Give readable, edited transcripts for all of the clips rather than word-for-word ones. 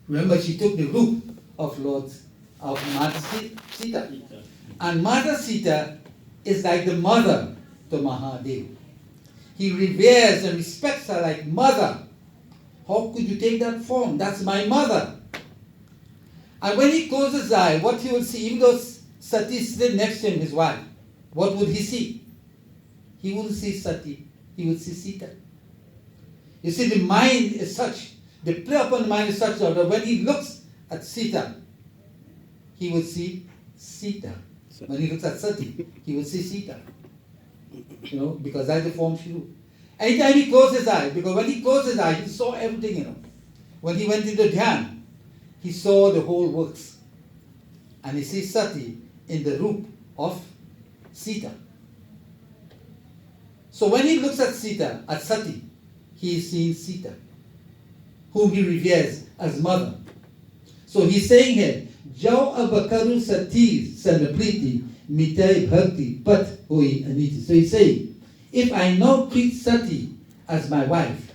Remember, she took the root of Mata Sita. And Mata Sita is like the mother to Mahadev. He reveres and respects her like mother. How could you take that form? That's my mother. And when he closes his eye, what he will see, even though Sati is sitting next to him, his wife, what would he see? He wouldn't see Sati, he would see Sita. You see, the mind is such, the play upon the mind is such that when he looks at Sita, he will see Sita. When he looks at Sati, he will see Sita. Because that's the form she do. Anytime he closes his eye, because when he closed his eye, he saw everything, When he went into Dhyan, he saw the whole works. And he sees Sati in the roop of Sita. So when he looks at Sati, he is seeing Sita, whom he reveres as mother. So he's saying here, Jau abakaru sati sanapriti mitai bhakti pat hoi aniti. So he's saying, if I now treat Sati as my wife,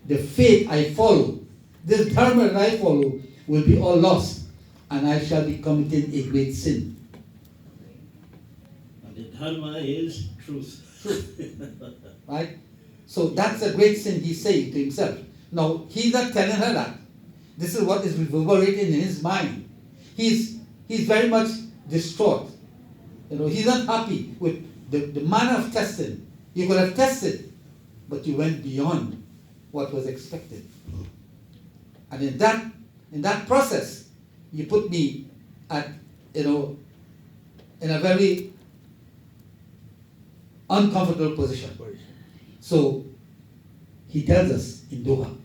the faith I follow, this dharma that I follow, will be all lost, and I shall be committing a great sin. And the dharma is truth. Right? So that's a great sin, he's saying to himself. Now, he's not telling her that. This is what is reverberating in his mind. He's very much distraught. He's not happy with the manner of testing. You could have tested, but you went beyond what was expected. And in that process, you put me at, in a very uncomfortable position. So he tells us in Doha.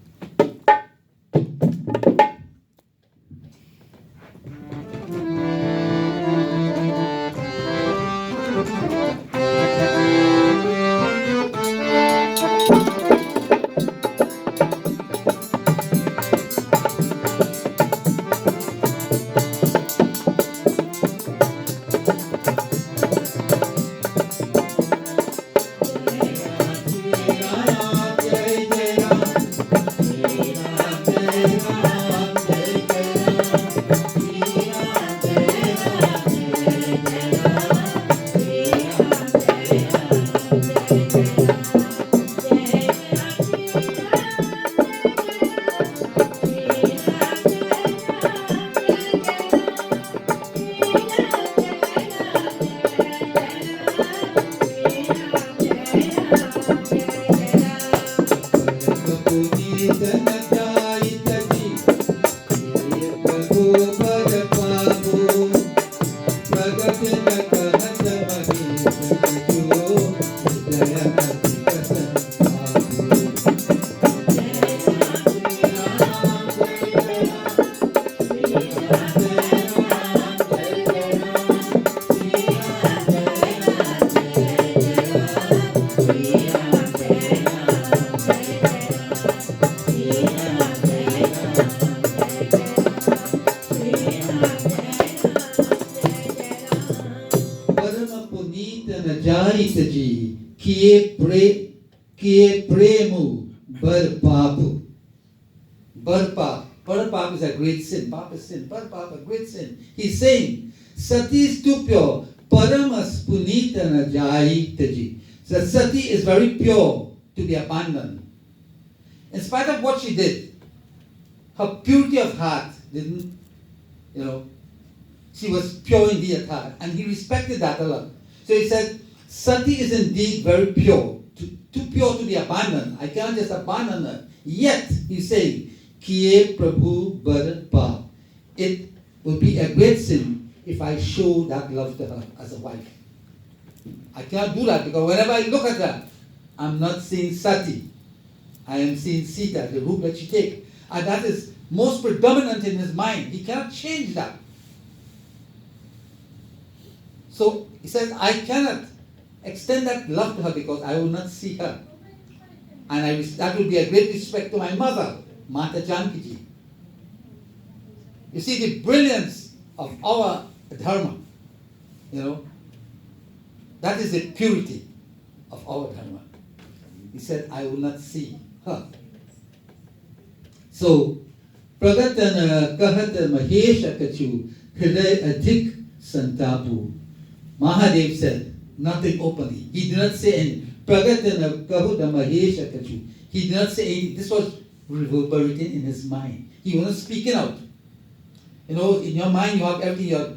Kiye premu bar papu. Bar pap is a great sin. Pap is sin. Bar pap, a great sin. He's saying, Sati is too pure. Paramas punita na jai taji. So Sati is very pure to be abandoned. In spite of what she did, her purity of heart didn't, she was pure indeed at heart. And he respected that a lot. So he said, Sati is indeed very pure. Too pure to be abandoned. I can't just abandon her. Yet, he's saying, Kiye Prabhu Bar Pa. It will be a great sin if I show that love to her as a wife. I cannot do that because whenever I look at her, I'm not seeing Sati. I am seeing Sita, the root that she takes. And that is most predominant in his mind. He cannot change that. So he says, I cannot extend that love to her because I will not see her. And that will be a great respect to my mother, Mata Jankiji. You see the brilliance of our dharma, that is the purity of our dharma. He said, I will not see her. So Pragatana kahata mahesha kachu hriday adhik santapu. Mahadev said nothing openly. He did not say any. Pragatana kahuta mahesha kachu. He did not say anything. This was reverberating in his mind. He wasn't speaking out. You know, in your mind you have everything. You're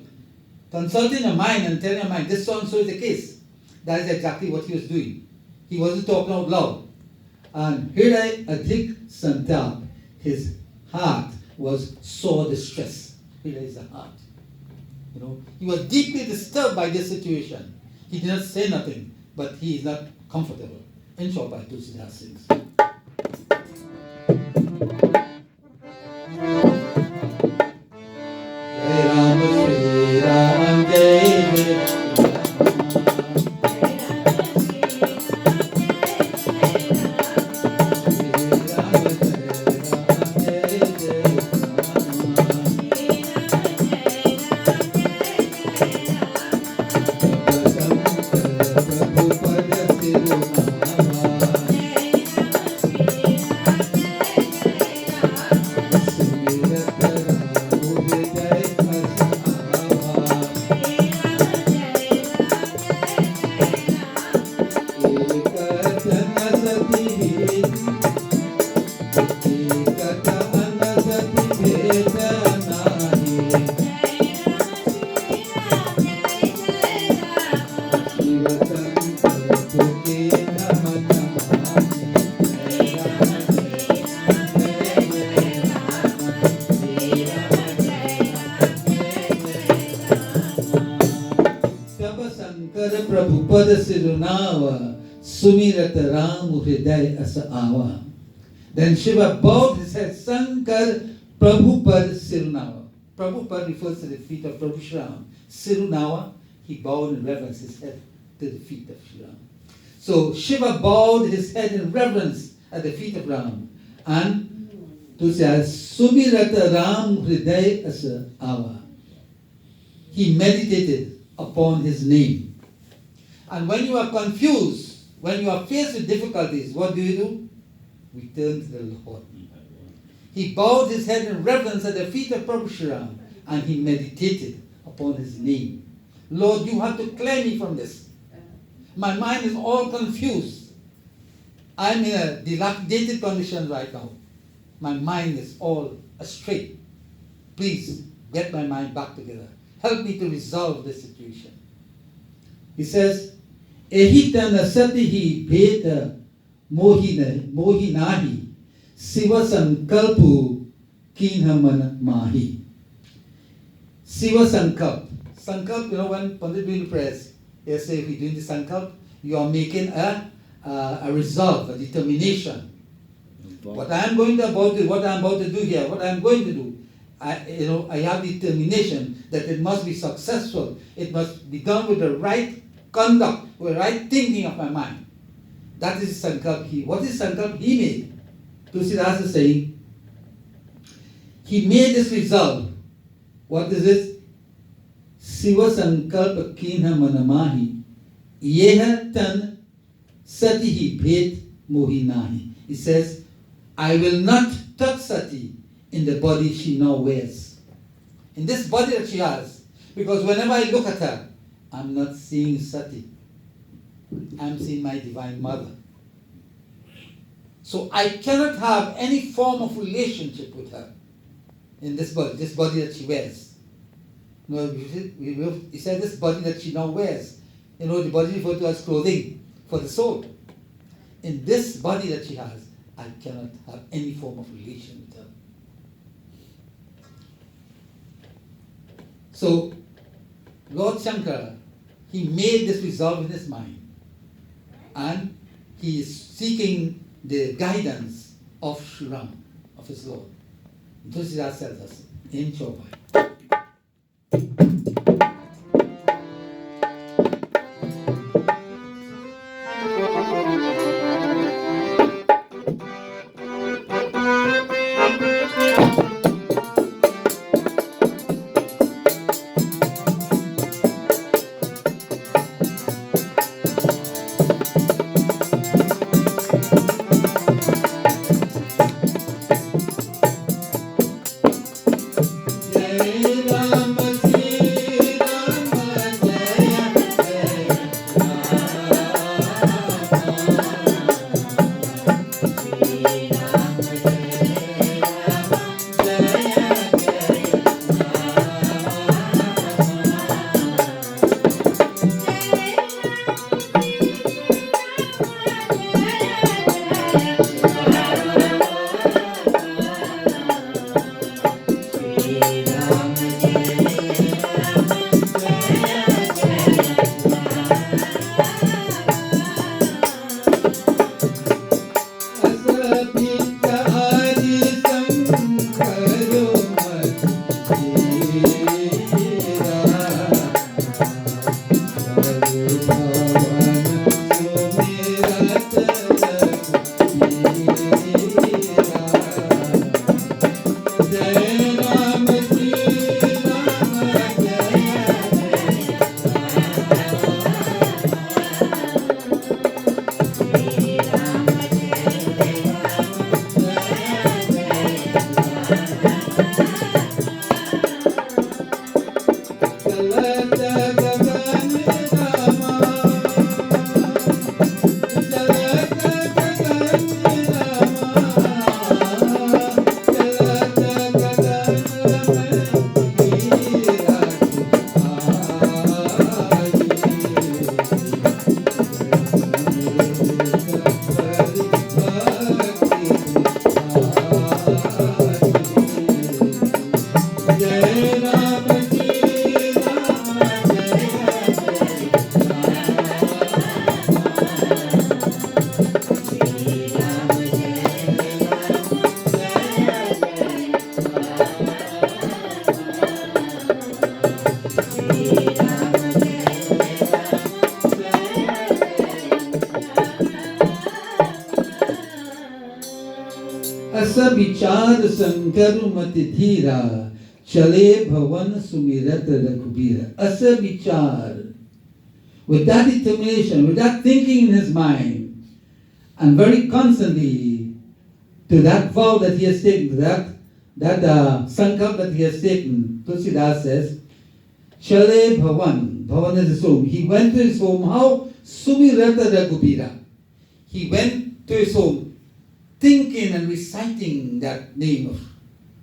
consulting your mind and telling your mind, this so and so is the case. That is exactly what he was doing. He wasn't talking out loud. And Hriday Adhik Santap, his heart was sore distress. Hriday is the heart. You know, he was deeply disturbed by this situation. He did not say nothing, but he is not comfortable. In short, by Tulsidas sings. Jai Ram Shri Ram Jai Then Shiva bowed his head, Sankar Prabhupad Sirunawa. Prabhupada refers to the feet of Prabhu Shri Ram. Sirunawa, he bowed in reverence his head to the feet of Shri Ram. So Shiva bowed his head in reverence at the feet of Ram. And to say, Sumirata Ram Hriday Asa Ava. He meditated upon his name. And when you are confused, when you are faced with difficulties, what do? We turn to the Lord. He bowed his head in reverence at the feet of Prabhu Shri Ram, and he meditated upon his name. Lord, you have to clear me from this. My mind is all confused. I'm in a dilapidated condition right now. My mind is all astray. Please get my mind back together. Help me to resolve this situation. He says, Ehitana satihi beta mohinahi Siva sankalpu kinhamana mahi. Siva sankalp. Sankalp, you know, when Pundit doing the prayers, they say if you're doing the sankalp, you are making a resolve, a determination. What I'm about to do here, what I'm going to do, I have determination that it must be successful. It must be done with the right conduct, with the right thinking of my mind. That is sankalp. What is sankalp he made? Tulsidas is saying, he made this resolve. What is this? Siva sankalpa kinha manamahi yeha tan satihi bhet mohinahi. He says, I will not touch Sati in the body she now wears. In this body that she has. Because whenever I look at her, I'm not seeing Sati. I'm seeing my Divine Mother. So I cannot have any form of relationship with her in this body that she wears. You know, he said this body that she now wears. You know, the body referred to as clothing for the soul. In this body that she has, I cannot have any form of relation with her. So, Lord Shankara, he made this resolve in his mind. And he is seeking the guidance of Shri Ram, of his Lord. Tulsidas tells us in Chobai. Jai Ram, Jai अस विचार संकर मत धीरा चले भवन सुमिरत Raghubir. As a vichar, with that determination, with that thinking in his mind, and very constantly to that vow that he has taken, to that sankalp that he has taken, Tulsidas says, Chale Bhavan, Bhavan is his home. He went to his home, how? Sumirata Raghubira. He went to his home, thinking and reciting that name of,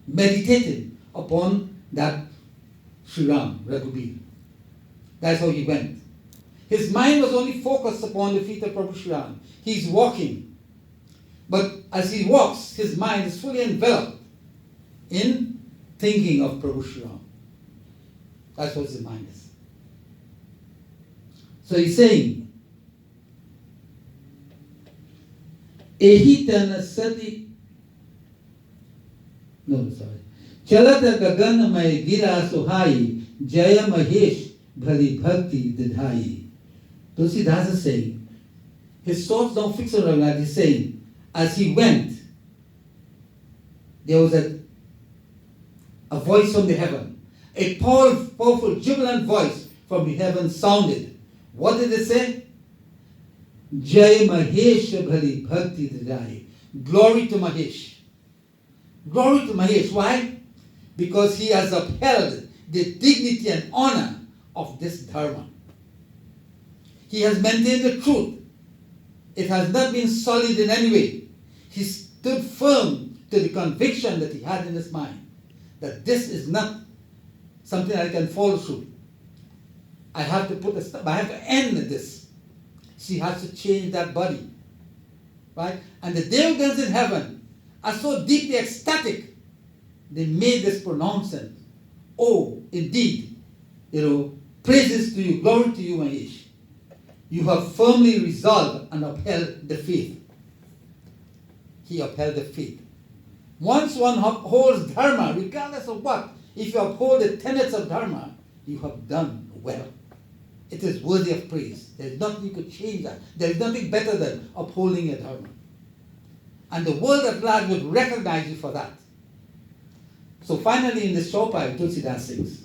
meditating upon that Sri Ram, Raghubir. That's how he went. His mind was only focused upon the feet of Prabhu Sri Ram. He's walking. But as he walks, his mind is fully enveloped in thinking of Prabhu Sri Ram. That's what his mind is. So he's saying, Ehitana Sati, Chalata Gagan Mai Gira Suhai, Jaya Mahesh Bhali Bhakti Didhai. Tulsidas is saying, his thoughts don't fix on Raghunath. He's saying, as he went, there was a voice from the heaven. A powerful, jubilant voice from the heaven sounded. What did it say? Jai Mahesh Bhali Bhakti Didhai. Glory to Mahesh. Glory to Mahesh. Why? Because he has upheld the dignity and honor of this dharma. He has maintained the truth. It has not been sullied in any way. He stood firm to the conviction that he had in his mind that this is not something I can follow through. I have to put a stop. I have to end this. She has to change that body. Right? And the Devagans in heaven are so deeply ecstatic, they made this pronouncement. Oh, indeed, praises to you, glory to you, Mahesh. You have firmly resolved and upheld the faith. He upheld the faith. Once one upholds dharma, regardless of what, if you uphold the tenets of dharma, you have done well. It is worthy of praise. There is nothing you could change that. There is nothing better than upholding a dharma. And the world at large would recognize you for that. So finally in the Shopai, Tulsidas sings.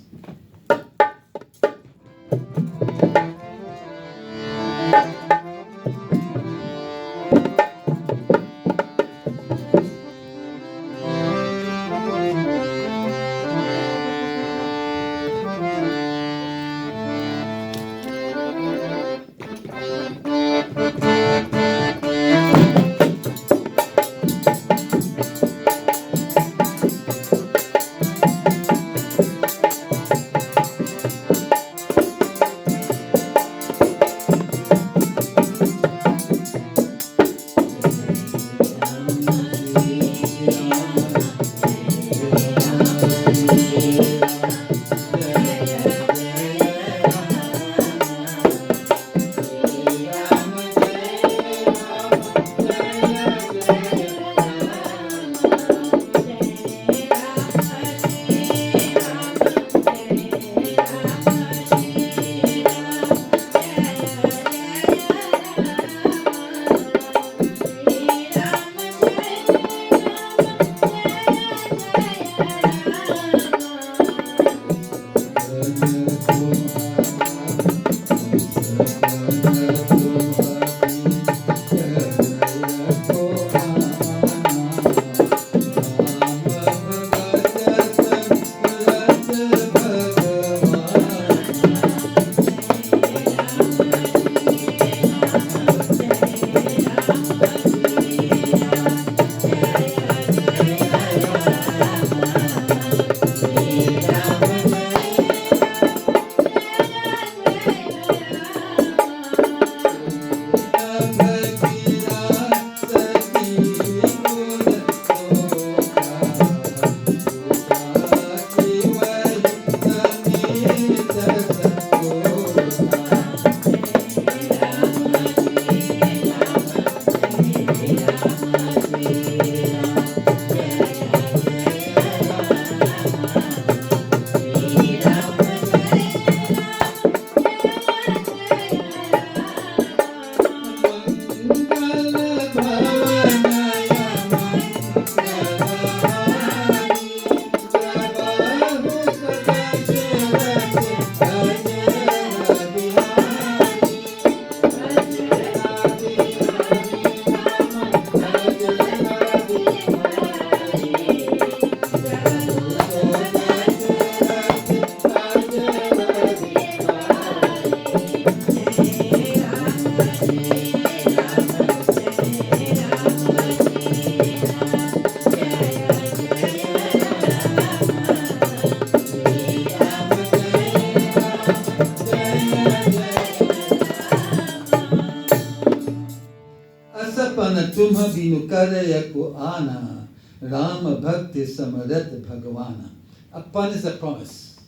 binu karaya ko ana, Rama bhakti samarat bhagavana. A pun is a promise.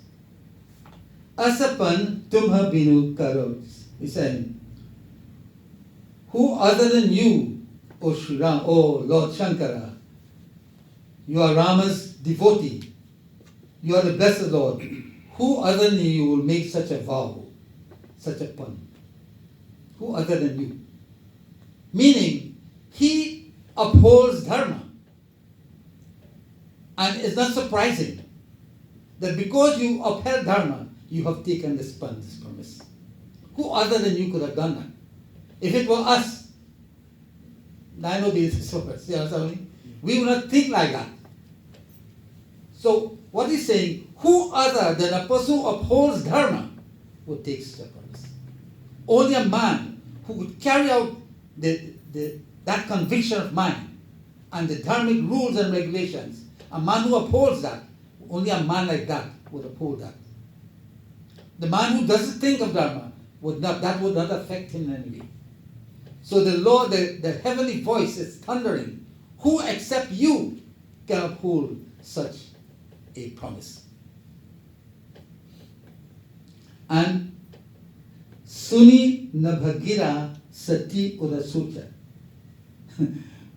Asapan tumha binu karo. He's saying, who other than you, O Sri Ram, O Lord Shankara, you are Rama's devotee. You are the blessed Lord. Who other than you will make such a vow, such a pun? Who other than you? Meaning, he upholds dharma. And it's not surprising that because you upheld dharma, you have taken this pun, this promise. Who other than you could have done that? If it were us, I know these words, you know what I mean? We would not think like that. So, what he's saying, who other than a person who upholds dharma would take such a promise? Only a man who would carry out that conviction of mind and the dharmic rules and regulations, a man who upholds that, only a man like that would uphold that. The man who doesn't think of dharma, that would not affect him in any way. So the Lord, the heavenly voice is thundering, who except you can uphold such a promise? And Suni Nabhagira Sati Urasucha.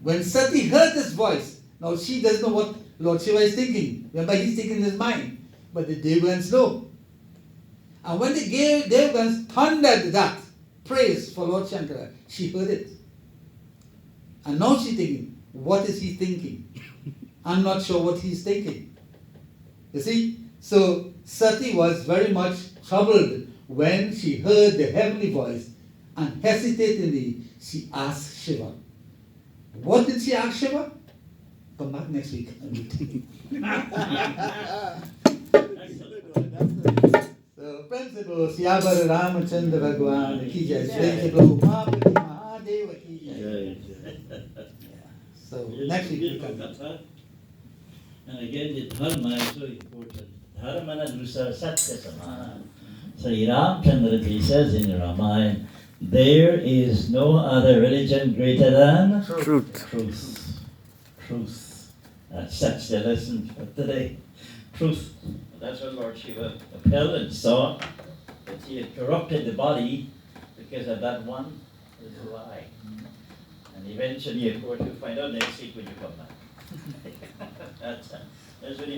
When Sati heard this voice, now she doesn't know what Lord Shiva is thinking. Remember, he's thinking in his mind. But the Devgans know. And when the Devgans thundered that praise for Lord Shankara, she heard it. And now she's thinking, what is he thinking? I'm not sure what he's thinking. You see? So Sati was very much troubled when she heard the heavenly voice, and hesitatingly she asked Shiva. What did she ask Shiva? Come back next week. So, principle, Syabar Ramachandra Bhagwan ki jai, principle, Mahapati Mahadeva ki jai. So, next week we come. Katha. And again, the dharma is so important. Dharma na drusa satya samana. So Ramchandra says in Ramayan, there is no other religion greater than Truth. Truth. That's the lesson for today. Truth. That's what Lord Shiva upheld and saw, that he had corrupted the body because of that one little lie. And eventually, of course, you'll find out next week when you come back. That's what he